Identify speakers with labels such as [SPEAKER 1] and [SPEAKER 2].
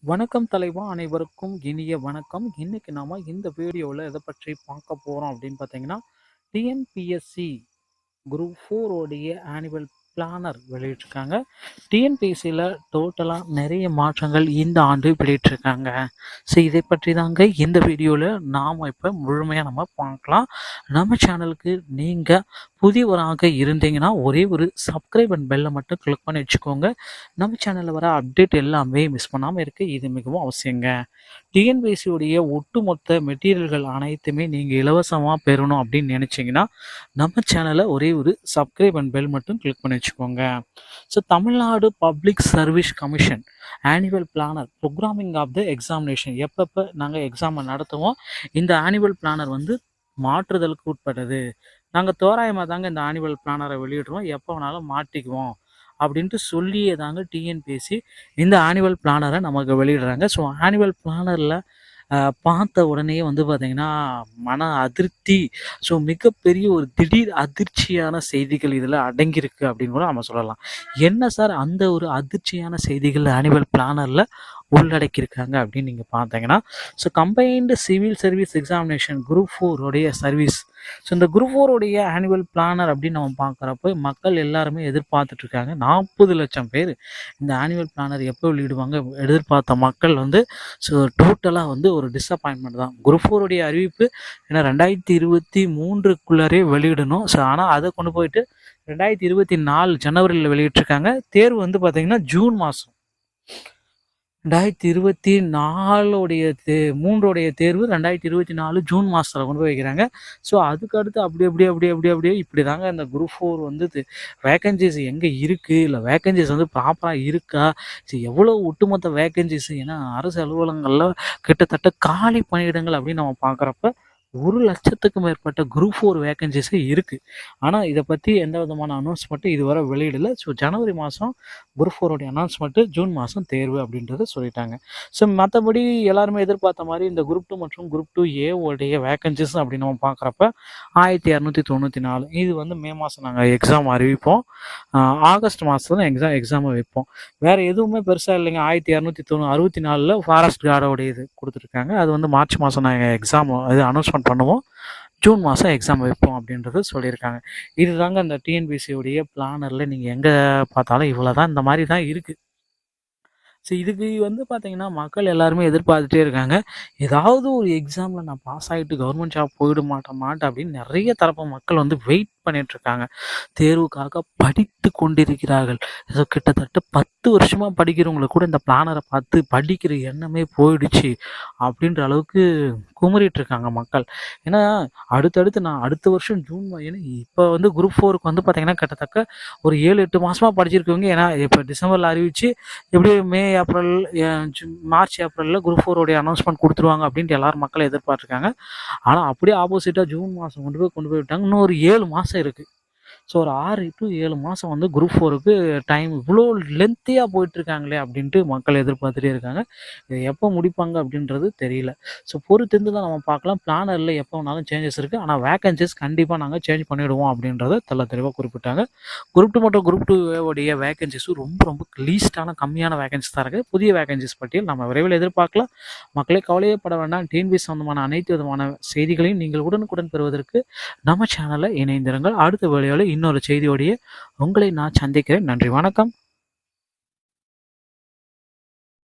[SPEAKER 1] வணக்கம் தலைவா, அனைவருக்கும் இனிய வணக்கம். இன்னைக்கு நாம இந்த வீடியோவில் எதை பற்றி பார்க்க போகிறோம் அப்படின்னு பார்த்தீங்கன்னா, டிஎன்பிஎஸ்சி குரூப் 4 உடைய ஆனுவல் பிளானர் வெளியிட்டிருக்காங்க. டிஎன்பிஎஸ்சியில் டோட்டலாக நிறைய மாற்றங்கள் இந்த ஆண்டு வெளியிட்டிருக்காங்க. ஸோ இதை பற்றி தாங்க இந்த வீடியோவில் நாம் இப்போ முழுமையாக நம்ம பார்க்கலாம். நம்ம சேனலுக்கு நீங்கள் புதியவராக இருந்தீங்கன்னா ஒரே ஒரு சப்ஸ்கிரைப் அண்ட் பெல்லை மட்டும் கிளிக் பண்ணி வச்சுக்கோங்க. நம்ம சேனலில் வர அப்டேட் எல்லாமே மிஸ் பண்ணாமல் இருக்க இது மிகவும் அவசியங்க. டிஎன்பிஎஸ்சியுடைய ஒட்டுமொத்த மெட்டீரியல்கள் அனைத்துமே நீங்கள் இலவசமாக பெறணும் அப்படின்னு நினச்சிங்கன்னா நம்ம சேனலை ஒரே ஒரு சப்ஸ்கிரைப் அண்ட் பெல் மட்டும் கிளிக் பண்ணி வச்சுக்கோங்க. So Tamil Nadu public service commission annual planner programming of the examination எப்பப்போ நாங்கள் எக்ஸாமை நடத்துவோம், இந்த ஆனுவல் பிளானர் வந்து மாற்றுதலுக்கு உட்பட்டது. நாங்கள் தோராயமாக தாங்க இந்த ஆனுவல் பிளானரை வெளியிடுறோம், எப்போ வேணாலும் மாற்றிக்குவோம் அப்படின்ட்டு சொல்லியே தாங்க டிஎன்பிஎஸ்சி இந்த ஆனுவல் பிளானரை நமக்கு வெளியிடுறாங்க. ஸோ ஆனுவல் பிளானரில் பார்த்த உடனே வந்து பார்த்திங்கன்னா மன அதிருப்தி, ஸோ மிகப்பெரிய ஒரு திடீர் அதிர்ச்சியான செய்திகள் இதில் அடங்கியிருக்கு அப்படின்னு கூட நம்ம சொல்லலாம். என்ன சார் அந்த ஒரு அதிர்ச்சியான செய்திகள் ஆனுவல் பிளானரில் உள்ளடக்கியிருக்காங்க அப்படின்னு நீங்கள் பார்த்தீங்கன்னா, so combined civil service examination group 4 உடைய சர்வீஸ். ஸோ இந்த குரூப் 4 உடைய ஆனுவல் பிளானர் அப்படின்னு நம்ம பார்க்குறப்போ மக்கள் எல்லாருமே எதிர்பார்த்துட்ருக்காங்க. 40 லட்சம் பேர் இந்த ஆனுவல் பிளானர் எப்போ வெளியிடுவாங்க எதிர்பார்த்த மக்கள் வந்து ஸோ டோட்டலாக வந்து ஒரு டிஸப்பாயின்மெண்ட் தான். குரூப் 4 உடைய அறிவிப்பு ஏன்னா 2023க்குள்ளாரே வெளியிடணும். ஸோ ஆனால் அதை கொண்டு போயிட்டு 2024 ஜனவரியில் வெளியிட்டிருக்காங்க. தேர்வு வந்து பார்த்திங்கன்னா ஜூன் மாதம் 2024 தேர்வு 2024 ஜூன் மாதத்தில் கொண்டு போய் வைக்கிறாங்க. ஸோ அதுக்கடுத்து அப்படியே இப்படி தாங்க இந்த குரூப் 4 வந்து வேக்கன்சிஸ் எங்கே இருக்குது, இல்லை வேக்கன்சிஸ் வந்து ப்ராப்பராக இருக்கா, ஸோ எவ்வளோ ஒட்டுமொத்த வேக்கன்சிஸ், ஏன்னா அரசு அலுவலகங்களில் கிட்டத்தட்ட காலி பணியிடங்கள் அப்படின்னு நம்ம பார்க்குறப்ப 1,00,000க்கும் மேற்பட்ட குரூப் 4 வேக்கன்சிஸே இருக்குது. ஆனால் இதை பற்றி எந்த விதமான அனௌன்ஸ்மெண்ட்டும் இதுவரை வெளியிடலை. ஸோ ஜனவரி மாதம் குரூப் 4 உடைய அனௌன்ஸ்மெண்ட்டு, ஜூன் மாதம் தேர்வு அப்படின்றத சொல்லிட்டாங்க. ஸோ மற்றபடி எல்லாருமே எதிர்பார்த்த மாதிரி இந்த குரூப் 2 மற்றும் குரூப் 2A உடைய வேக்கன்சிஸ் அப்படின்னு நம்ம பார்க்குறப்ப 1294. இது வந்து மே மாதம் நாங்கள் எக்ஸாம் அறிவிப்போம், ஆகஸ்ட் மாதம் தான் எக்ஸாமை வைப்போம். வேறு எதுவுமே பெருசாக இல்லைங்க. 1264 ஃபாரஸ்ட் கார்டோடைய இது கொடுத்துருக்காங்க. அது வந்து மார்ச் மாதம் நாங்கள் எக்ஸாம் இது அனௌன்ஸ்மெண்ட் பண்ணுவோம், ஜூன் மாதம் எக்ஸாம் வைப்போம் அப்படின்றது சொல்லியிருக்காங்க. இது தாங்க இந்த டிஎன்பிஎஸ்சியுடைய பிளானரில் நீங்கள் எங்கே பார்த்தாலும் இவ்வளோ தான், இந்த மாதிரி தான் இருக்குது. ஸோ இதுக்கு வந்து பார்த்திங்கன்னா மக்கள் எல்லாருமே எதிர்பார்த்துட்டே இருக்காங்க. ஏதாவது ஒரு எக்ஸாமில் நான் பாஸ் ஆகிட்டு கவர்மெண்ட் ஜாப் போயிட மாட்டேன் அப்படின்னு நிறைய தரப்பு மக்கள் வந்து வெயிட் பண்ணிகிட்ருக்காங்க. தேர்வுக்காக படித்து கொண்டிருக்கிறார்கள். ஸோ கிட்டத்தட்ட 10 வருஷமாக படிக்கிறவங்களை கூட இந்த பிளானரை பார்த்து படிக்கிற எண்ணமே போயிடுச்சு அப்படின்ற அளவுக்கு குமரிட்டுருக்காங்க மக்கள். ஏன்னா அடுத்தடுத்து நான் அடுத்த வருஷம் ஜூன், ஏன்னா இப்போ வந்து குரூப் 4க்கு வந்து பார்த்திங்கன்னா கிட்டத்தட்ட ஒரு 7-8 மாதமாக படிச்சிருக்கவங்க. ஏன்னா இப்போ டிசம்பரில் அறிவித்து எப்படி மே ஏப்ரல் மார்ச் ஏப்ரலில் குரூப் 4 உடைய அனௌன்ஸ்மெண்ட் கொடுத்துருவாங்க அப்படின்ட்டு எல்லாரும் மக்கள் எதிர்பார்த்துருக்காங்க. ஆனால் அப்படியே ஆப்போசிட்டாக ஜூன் மாதம் கொண்டு போய் விட்டாங்க. இன்னும் ஒரு 7 மாதம் இருக்குது. ஸோ ஒரு 6 to 7 மாதம் வந்து குரூப் 4க்கு டைம் இவ்வளோ லென்த்தியாக போயிட்டுருக்காங்களே அப்படின்ட்டு மக்கள் எதிர்பார்த்துட்டே இருக்காங்க. இதை எப்போ முடிப்பாங்க அப்படின்றது தெரியல. ஸோ பொறுத்திருந்து தான் நம்ம பார்க்கலாம். பிளானரில் எப்போ வேணாலும் சேஞ்சஸ் இருக்குது, ஆனால் வேக்கன்சிஸ் கண்டிப்பாக நாங்கள் சேஞ்ச் பண்ணிவிடுவோம் அப்படின்றத தெளிவாக குறிப்பிட்டாங்க. குரூப் 2 மற்றும் குரூப் 2 உடைய வேக்கன்சிஸும் ரொம்ப லீஸ்டான கம்மியான வேக்கன்சிஸ் தான் இருக்குது. புதிய வேக்கன்சிஸ் பட்டியல் நம்ம விரைவில் எதிர்பார்க்கலாம். மக்களே கவலையே பட வேண்டாம். டிஎன்பிஎஸ்சி சம்பந்தமான அனைத்து விதமான செய்திகளையும் நீங்கள் உடனுக்குடன் பெறுவதற்கு நம்ம சேனலை இணைந்திருங்கள். அடுத்த வேளையோடு இன்னொரு செய்தியோடைய உங்களை நான் சந்திக்கிறேன். நன்றி, வணக்கம்.